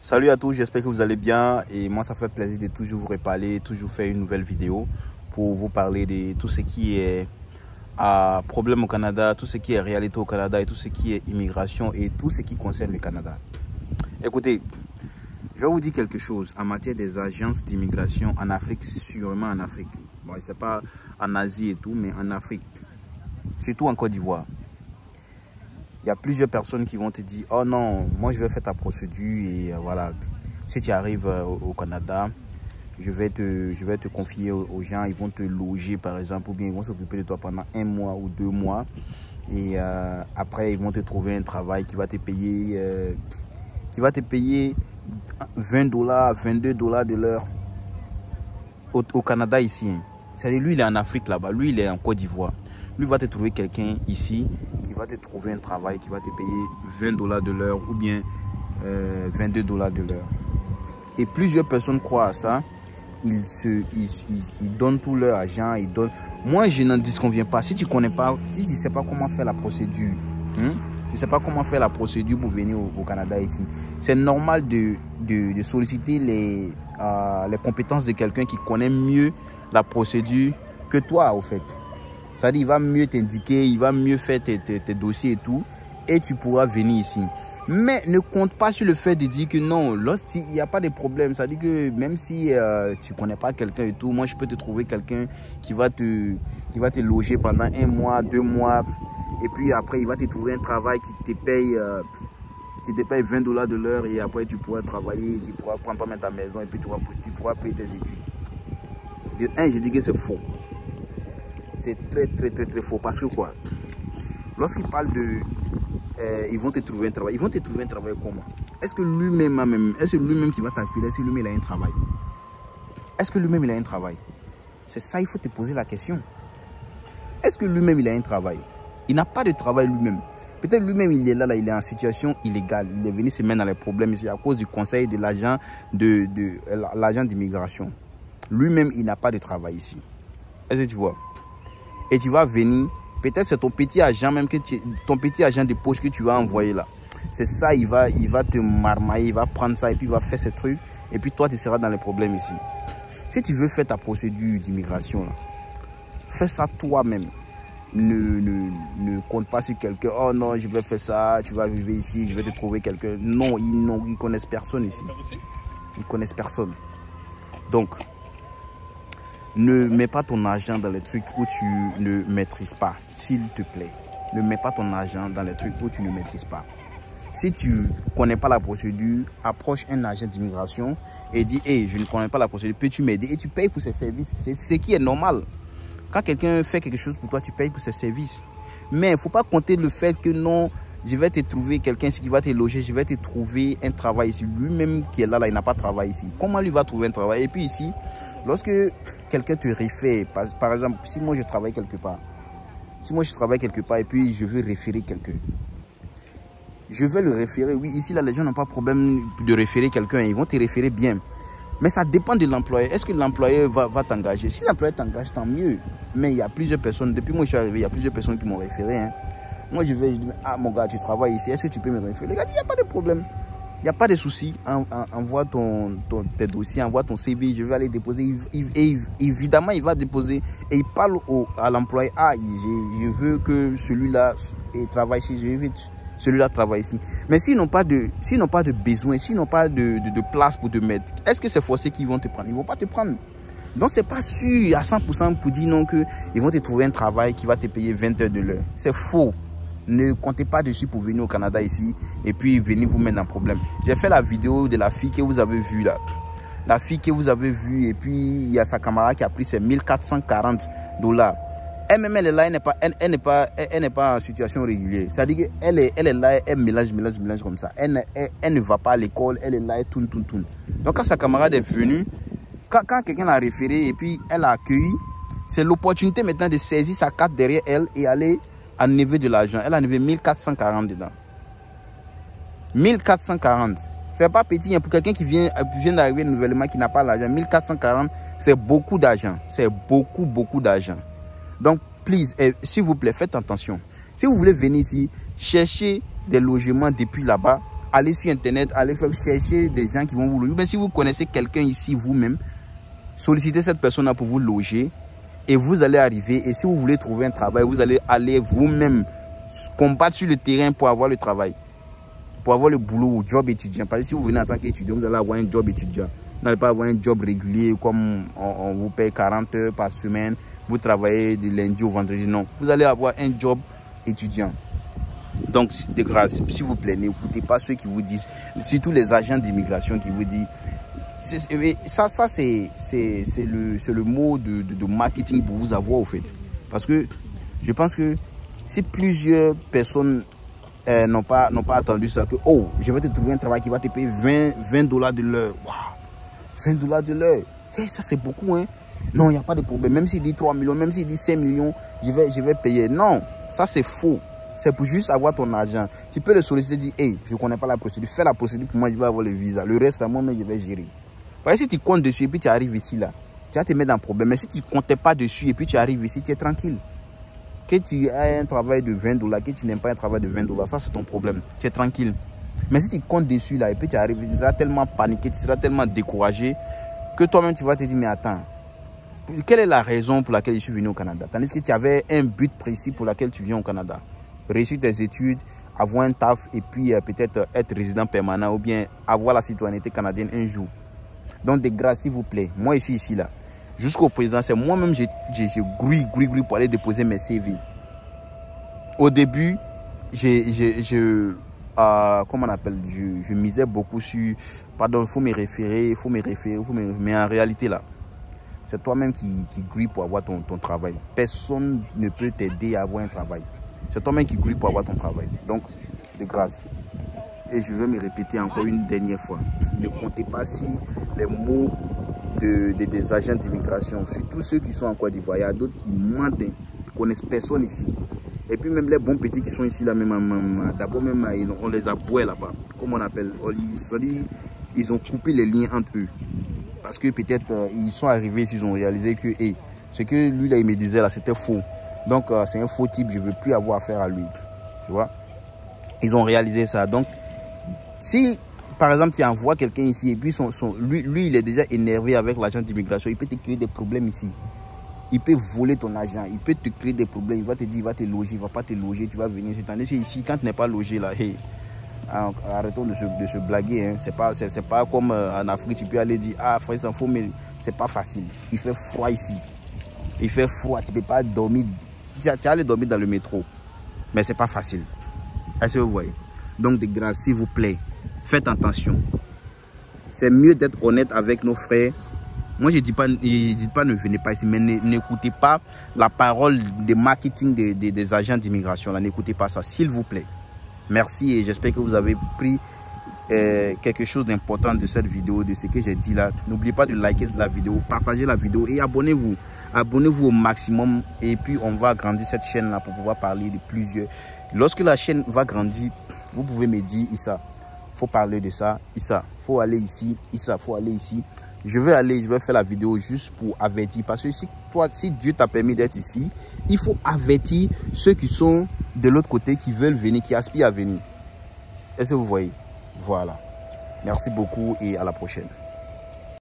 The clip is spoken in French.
Salut à tous, j'espère que vous allez bien et moi ça fait plaisir de toujours vous reparler, toujours faire une nouvelle vidéo pour vous parler de tout ce qui est problème au Canada, tout ce qui est réalité au Canada et tout ce qui est immigration et tout ce qui concerne le Canada. Écoutez, je vais vous dire quelque chose en matière des agences d'immigration en Afrique, sûrement en Afrique. Bon, c'est pas en Asie et tout, mais en Afrique, surtout en Côte d'Ivoire. Il y a plusieurs personnes qui vont te dire, oh non, moi je vais faire ta procédure et voilà, si tu arrives au Canada, je vais te confier aux gens, ils vont te loger par exemple, ou bien ils vont s'occuper de toi pendant 1 mois ou 2 mois. Et après, ils vont te trouver un travail qui va te payer, $20, $22 de l'heure au Canada ici. C'est-à-dire, lui, il est en Afrique là-bas, lui, il est en Côte d'Ivoire. Lui va te trouver quelqu'un ici qui va te trouver un travail qui va te payer $20 de l'heure ou bien $22 de l'heure. Et plusieurs personnes croient à ça. Ils donnent tout leur argent. Moi, je n'en disconviens pas. Si tu ne connais pas, si tu ne sais pas comment faire la procédure, tu ne sais pas comment faire la procédure pour venir au Canada ici, c'est normal de solliciter les compétences de quelqu'un qui connaît mieux la procédure que toi, au fait. C'est-à-dire, il va mieux t'indiquer, il va mieux faire tes dossiers et tout, et tu pourras venir ici. Mais ne compte pas sur le fait de dire que non, lorsqu'il n'y a pas de problème, c'est-à-dire que même si tu ne connais pas quelqu'un et tout, moi je peux te trouver quelqu'un qui va te loger pendant 1 mois, 2 mois, et puis après il va te trouver un travail qui te paye $20 de l'heure, et après tu pourras travailler, tu pourras prendre toi-même ta maison, et puis tu pourras payer tes études. De un, je dis que c'est faux. C'est très faux. Parce que quoi? Lorsqu'il parle de... ils vont te trouver un travail. Ils vont te trouver un travail comment? Est-ce que lui-même qui va t'accueillir, est-ce que lui-même il a un travail? Est-ce que lui-même il a un travail? C'est ça, il faut te poser la question. Est-ce que lui-même il a un travail? Il n'a pas de travail lui-même. Peut-être lui-même il est là, il est en situation illégale. Il est venu se mettre dans les problèmes. C'est à cause du conseil de l'agent d'immigration. Lui-même il n'a pas de travail ici. Est-ce que tu vois? Et tu vas venir, peut-être c'est ton petit agent même, ton petit agent de poche que tu vas envoyer là. C'est ça, il va te marmailler, il va prendre ça et puis il va faire ce truc. Et puis toi, tu seras dans les problèmes ici. Si tu veux faire ta procédure d'immigration là, fais ça toi-même. Ne compte pas sur quelqu'un. Oh non, je vais faire ça, tu vas vivre ici, je vais te trouver quelqu'un. Non, ils connaissent personne ici. Ils connaissent personne. Donc, ne mets pas ton argent dans les trucs où tu ne maîtrises pas, s'il te plaît. Ne mets pas ton argent dans les trucs où tu ne maîtrises pas. Si tu ne connais pas la procédure, approche un agent d'immigration et dis, hey, je ne connais pas la procédure, peux-tu m'aider? Et tu payes pour ses services. C'est ce qui est normal. Quand quelqu'un fait quelque chose pour toi, tu payes pour ses services. Mais il ne faut pas compter le fait que non, je vais te trouver quelqu'un qui va te loger, je vais te trouver un travail ici. Lui-même qui est là, il n'a pas de travail ici. Comment lui va trouver un travail? Et puis ici, lorsque quelqu'un te réfère, par exemple, si moi je travaille quelque part, et puis je veux référer quelqu'un, je vais le référer. Oui, ici, là, les gens n'ont pas de problème de référer quelqu'un, ils vont te référer bien. Mais ça dépend de l'employeur. Est-ce que l'employeur va t'engager? Si l'employeur t'engage, tant mieux. Mais il y a plusieurs personnes, depuis moi je suis arrivé, il y a plusieurs personnes qui m'ont référé. Hein. Moi, je dis, ah mon gars, tu travailles ici, est-ce que tu peux me référer? Les gars, il n'y a pas de problème. Il n'y a pas de souci, envoie tes dossiers, envoie ton CV, je vais aller déposer. Et évidemment, il va déposer et il parle à l'employé. Ah, je veux que celui-là travaille ici, je veux que celui-là travaille ici. Mais s'ils n'ont pas de besoin, s'ils n'ont pas de place pour te mettre, est-ce que c'est forcé qu'ils vont te prendre? Ils ne vont pas te prendre. Donc, ce n'est pas sûr à 100% pour dire non qu'ils vont te trouver un travail qui va te payer 20 heures de l'heure. C'est faux. Ne comptez pas dessus pour venir au Canada ici et puis venir vous mettre en problème. J'ai fait la vidéo de la fille que vous avez vue là. La fille que vous avez vue et puis il y a sa camarade qui a pris ses $1440. Elle-même, elle est là, elle n'est pas en situation régulière. C'est-à-dire qu'elle est là, elle mélange comme ça. Elle ne va pas à l'école, elle est là, elle tourne. Donc quand sa camarade est venue, quand quelqu'un l'a référé et puis elle l'a accueilli, c'est l'opportunité maintenant de saisir sa carte derrière elle et aller enlever de l'argent. Elle a enlevé 1440 dedans. 1440. C'est pas petit hein, pour quelqu'un qui vient d'arriver nouvellement, qui n'a pas l'argent. 1440, c'est beaucoup d'argent. C'est beaucoup d'argent. Donc, please, s'il vous plaît, faites attention. Si vous voulez venir ici, cherchez des logements depuis là-bas allez sur Internet, allez faire chercher des gens qui vont vous loger. Mais si vous connaissez quelqu'un ici vous-même, sollicitez cette personne-là pour vous loger et vous allez arriver. Et si vous voulez trouver un travail, vous allez aller vous-même combattre sur le terrain pour avoir le travail, pour avoir le boulot ou job étudiant. Parce que si vous venez en tant qu'étudiant, vous allez avoir un job étudiant. Vous n'allez pas avoir un job régulier comme on vous paye 40 heures par semaine. Vous travaillez du lundi au vendredi. Non, vous allez avoir un job étudiant. Donc, de grâce, s'il vous plaît, n'écoutez pas ceux qui vous disent, surtout les agents d'immigration qui vous disent, ça c'est le mot de marketing pour vous avoir au fait. Parce que je pense que si plusieurs personnes n'ont pas attendu ça, que oh, je vais te trouver un travail qui va te payer 20 dollars de l'heure. Wow, 20 dollars de l'heure. Hey, ça c'est beaucoup, hein. Non, il n'y a pas de problème. Même s'il dit 3 millions, même s'il dit 5 millions, je vais payer. Non, ça c'est faux. C'est pour juste avoir ton argent. Tu peux le solliciter et dire, hey, je ne connais pas la procédure. Fais la procédure pour moi, je vais avoir le visa. Le reste, à moi, je vais gérer. Parce que si tu comptes dessus et puis tu arrives ici, là, tu vas te mettre dans un problème. Mais si tu ne comptais pas dessus et puis tu arrives ici, tu es tranquille. Que tu aies un travail de 20 dollars, que tu n'aimes pas un travail de 20 dollars, ça c'est ton problème. Tu es tranquille. Mais si tu comptes dessus, là, et puis tu arrives, tu seras tellement paniqué, tu seras tellement découragé que toi-même, tu vas te dire, mais attends, quelle est la raison pour laquelle je suis venu au Canada? Tandis que tu avais un but précis pour lequel tu viens au Canada. Réussir tes études, avoir un taf et puis peut-être être résident permanent ou bien avoir la citoyenneté canadienne un jour. Donc de grâce, s'il vous plaît, moi je suis ici là. Jusqu'au présent, c'est moi-même j'ai grouille pour aller déposer mes CV. Au début, comment on appelle, je misais beaucoup sur, pardon, il faut me référer, mais en réalité là, c'est toi-même qui grouille pour avoir ton travail. Personne ne peut t'aider à avoir un travail. C'est toi-même qui grouille pour avoir ton travail. Donc, de grâce. Et je vais me répéter encore une dernière fois. Ne comptez pas sur les mots des agents d'immigration. Surtout ceux qui sont en Côte d'Ivoire. Il y a d'autres qui mentent. Ils ne connaissent personne ici. Et puis même les bons petits qui sont ici, là, d'abord même, on les a boués là-bas. Comme on appelle. Ils ont coupé les liens entre eux. Parce que peut-être ils sont arrivés ici, ils ont réalisé que hey, ce que lui là il me disait là, c'était faux. Donc c'est un faux type, je ne veux plus avoir affaire à lui. Tu vois? Ils ont réalisé ça. Donc, si par exemple tu envoies quelqu'un ici et puis lui il est déjà énervé avec l'agent d'immigration, il peut te créer des problèmes ici. Il peut voler ton argent, il peut te créer des problèmes, il va te dire, il va te loger, il ne va pas te loger, tu vas venir. C'est ici, quand tu n'es pas logé là, hey, arrêtons de se blaguer. Hein. C'est pas comme en Afrique, tu peux aller dire, ah frère, ça faut, mais c'est pas facile. Il fait froid ici. Il fait froid, tu ne peux pas dormir. Tu vas aller dormir dans le métro. Mais c'est pas facile. Est-ce que vous voyez? Donc de grâce, s'il vous plaît, faites attention. C'est mieux d'être honnête avec nos frères. Moi, je ne dis pas ne venez pas ici, mais n'écoutez pas la parole de marketing des agents d'immigration. N'écoutez pas ça, s'il vous plaît. Merci et j'espère que vous avez pris quelque chose d'important de cette vidéo, de ce que j'ai dit là. N'oubliez pas de liker la vidéo, partager la vidéo et abonnez-vous. Abonnez-vous au maximum et puis on va agrandir cette chaîne là pour pouvoir parler de plusieurs. Lorsque la chaîne va grandir, vous pouvez me dire, Issa, faut parler de ça, Issa, faut aller ici, Issa, faut aller ici. Je vais faire la vidéo juste pour avertir. Parce que si Dieu t'a permis d'être ici, il faut avertir ceux qui sont de l'autre côté, qui veulent venir, qui aspirent à venir. Est-ce que vous voyez? Voilà. Merci beaucoup et à la prochaine.